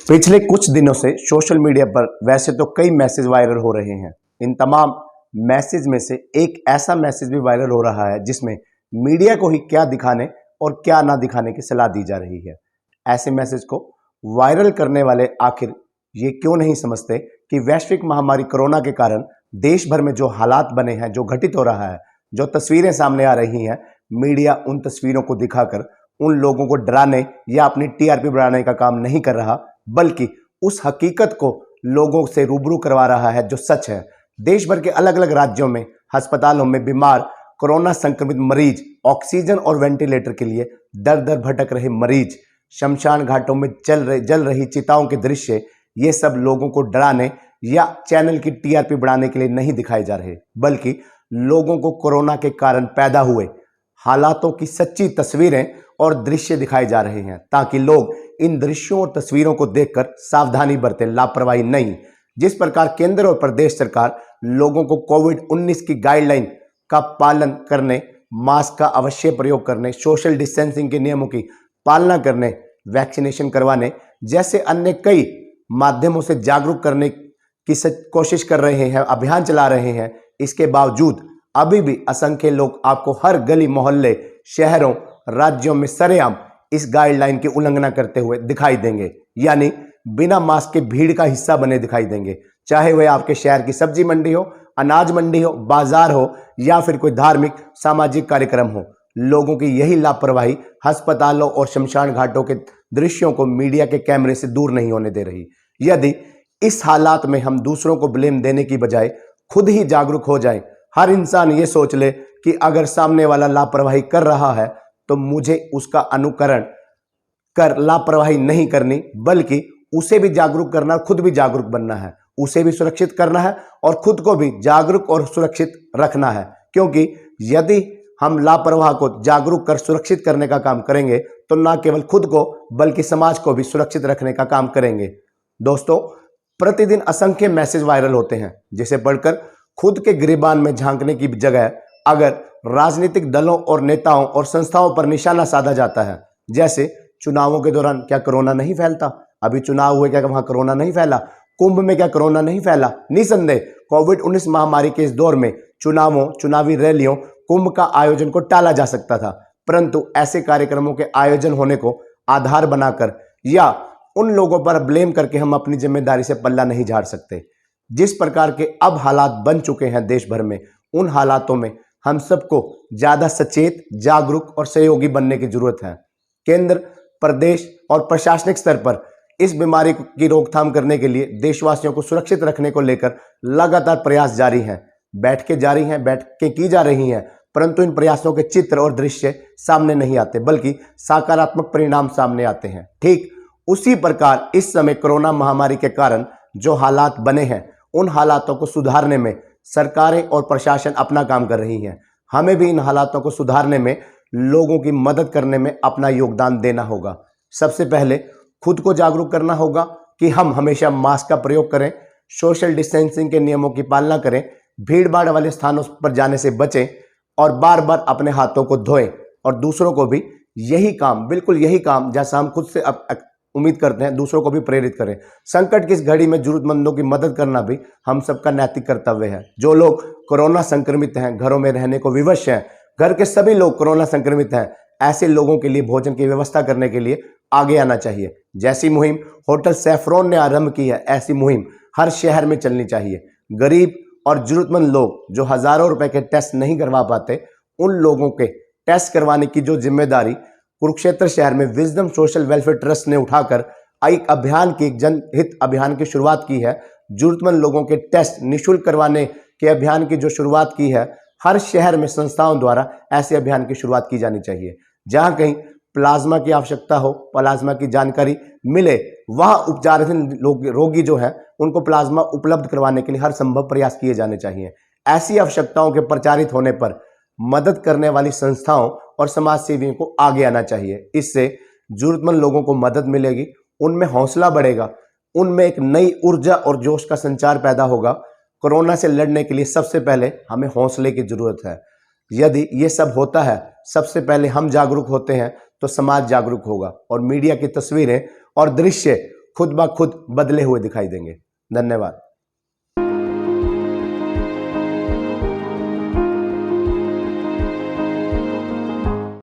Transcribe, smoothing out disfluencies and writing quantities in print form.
पिछले कुछ दिनों से सोशल मीडिया पर वैसे तो कई मैसेज वायरल हो रहे हैं। इन तमाम मैसेज में से एक ऐसा मैसेज भी वायरल हो रहा है जिसमें मीडिया को ही क्या दिखाने और क्या ना दिखाने की सलाह दी जा रही है। ऐसे मैसेज को वायरल करने वाले आखिर ये क्यों नहीं समझते कि वैश्विक महामारी कोरोना के कारण देश भर में जो हालात बने हैं, जो घटित हो रहा है, जो तस्वीरें सामने आ रही हैं, मीडिया उन तस्वीरों को दिखाकर उन लोगों को डराने या अपनी टीआरपी बढ़ाने का काम नहीं कर रहा, बल्कि उस हकीकत को लोगों से रूबरू करवा रहा है जो सच है। देश भर के अलग अलग राज्यों में अस्पतालों में बीमार कोरोना संक्रमित मरीज, ऑक्सीजन और वेंटिलेटर के लिए दर दर भटक रहे मरीज, शमशान घाटों में जल रही चिताओं के दृश्य, ये सब लोगों को डराने या चैनल की टीआरपी बढ़ाने के लिए नहीं दिखाए जा रहे, बल्कि लोगों को कोरोना के कारण पैदा हुए हालातों की सच्ची तस्वीरें और दृश्य दिखाए जा रहे हैं, ताकि लोग इन दृश्यों और तस्वीरों को देखकर सावधानी बरतें, लापरवाही नहीं। जिस प्रकार केंद्र और प्रदेश सरकार लोगों को कोविड-19 की गाइडलाइन का पालन करने, मास्क का अवश्य प्रयोग करने, सोशल डिस्टेंसिंग के नियमों की पालना करने, वैक्सीनेशन करवाने जैसे अन्य कई माध्यमों से जागरूक करने की कोशिश कर रहे हैं, अभियान चला रहे हैं, इसके बावजूद अभी भी असंख्य लोग आपको हर गली मोहल्ले, शहरों, राज्यों में सरेआम इस गाइडलाइन की उल्लंघना करते हुए दिखाई देंगे, यानी बिना मास्क के भीड़ का हिस्सा बने दिखाई देंगे। चाहे वह आपके शहर की सब्जी मंडी हो, अनाज मंडी हो, बाजार हो या फिर कोई धार्मिक सामाजिक कार्यक्रम हो, लोगों की यही लापरवाही अस्पतालों और शमशान घाटों के दृश्यों को मीडिया के कैमरे से दूर नहीं होने दे रही। यदि इस हालात में हम दूसरों को ब्लेम देने की बजाय खुद ही जागरूक हो जाएं, हर इंसान ये सोच ले कि अगर सामने वाला लापरवाही कर रहा है तो मुझे उसका अनुकरण कर लापरवाही नहीं करनी, बल्कि उसे भी जागरूक करना, खुद भी जागरूक बनना है, उसे भी सुरक्षित करना है और खुद को भी जागरूक और सुरक्षित रखना है। क्योंकि यदि हम लापरवाह को जागरूक कर सुरक्षित करने का काम करेंगे तो न केवल खुद को बल्कि समाज को भी सुरक्षित रखने का काम करेंगे। दोस्तों, प्रतिदिन असंख्य मैसेज वायरल होते हैं जिसे पढ़कर खुद के गिरेबान में झांकने की जगह अगर राजनीतिक दलों और नेताओं और संस्थाओं पर निशाना साधा जाता है, जैसे चुनावों के दौरान क्या कोरोना नहीं फैलता, अभी चुनाव हुए क्या वहां कोरोना नहीं फैला, कुंभ में क्या कोरोना नहीं फैला। निसंदेह कोविड-19 महामारी के इस दौर में चुनावी रैलियों, कुंभ का आयोजन को टाला जा सकता था, परंतु ऐसे कार्यक्रमों के आयोजन होने को आधार बनाकर या उन लोगों पर ब्लेम करके हम अपनी जिम्मेदारी से पल्ला नहीं झाड़ सकते। जिस प्रकार के अब हालात बन चुके हैं देश भर में, उन हालातों में हम सबको ज्यादा सचेत, जागरूक और सहयोगी बनने की जरूरत है। केंद्र, प्रदेश और प्रशासनिक स्तर पर इस बीमारी की रोकथाम करने के लिए देशवासियों को सुरक्षित रखने को लेकर लगातार प्रयास जारी हैं, बैठकें की जा रही हैं, परंतु इन प्रयासों के चित्र और दृश्य सामने नहीं आते, बल्कि सकारात्मक परिणाम सामने आते हैं। ठीक उसी प्रकार इस समय कोरोना महामारी के कारण जो हालात बने हैं, उन हालातों को सुधारने में सरकारें और प्रशासन अपना काम कर रही हैं। हमें भी इन हालातों को सुधारने में, लोगों की मदद करने में अपना योगदान देना होगा। सबसे पहले खुद को जागरूक करना होगा कि हम हमेशा मास्क का प्रयोग करें, सोशल डिस्टेंसिंग के नियमों की पालना करें, भीड़ भाड़ वाले स्थानों पर जाने से बचें और बार बार अपने हाथों को धोएं और दूसरों को भी यही काम, बिल्कुल यही काम जैसा हम खुद से उम्मीद करते हैं, दूसरों को भी प्रेरित करें। संकट की इस घड़ी में जरूरतमंदों की मदद करना भी हम सबका नैतिक कर्तव्य है। जो लोग कोरोना संक्रमित हैं, घरों में रहने को विवश हैं, घर के सभी लोग कोरोना संक्रमित हैं, ऐसे लोगों के लिए भोजन की व्यवस्था करने के लिए आगे आना चाहिए। जैसी मुहिम होटल सैफरोन ने आरंभ की है, ऐसी मुहिम हर शहर में चलनी चाहिए। गरीब और जरूरतमंद लोग जो हजारों रुपए के टेस्ट नहीं करवा पाते, उन लोगों के टेस्ट करवाने की जो जिम्मेदारी कुरुक्षेत्र शहर में विजडम सोशल वेलफेयर ट्रस्ट ने उठाकर एक अभियान की, एक जनहित अभियान की शुरुआत की है। जरूरतमंद लोगों के टेस्ट निःशुल्क करवाने के अभियान की जो शुरुआत की है, हर शहर में संस्थाओं द्वारा ऐसे अभियान की शुरुआत की जानी चाहिए। जहां कहीं प्लाज्मा की आवश्यकता हो, प्लाज्मा की जानकारी मिले, वहां उपचाराधीन रोगी जो है उनको प्लाज्मा उपलब्ध करवाने के लिए हर संभव प्रयास किए जाने चाहिए। ऐसी आवश्यकताओं के प्रचारित होने पर मदद करने वाली संस्थाओं और समाज सेवियों को आगे आना चाहिए। इससे जरूरतमंद लोगों को मदद मिलेगी, उनमें हौसला बढ़ेगा, उनमें एक नई ऊर्जा और जोश का संचार पैदा होगा। कोरोना से लड़ने के लिए सबसे पहले हमें हौसले की जरूरत है। यदि ये सब होता है, सबसे पहले हम जागरूक होते हैं तो समाज जागरूक होगा और मीडिया की तस्वीरें और दृश्य खुद ब खुद बदले हुए दिखाई देंगे। धन्यवाद।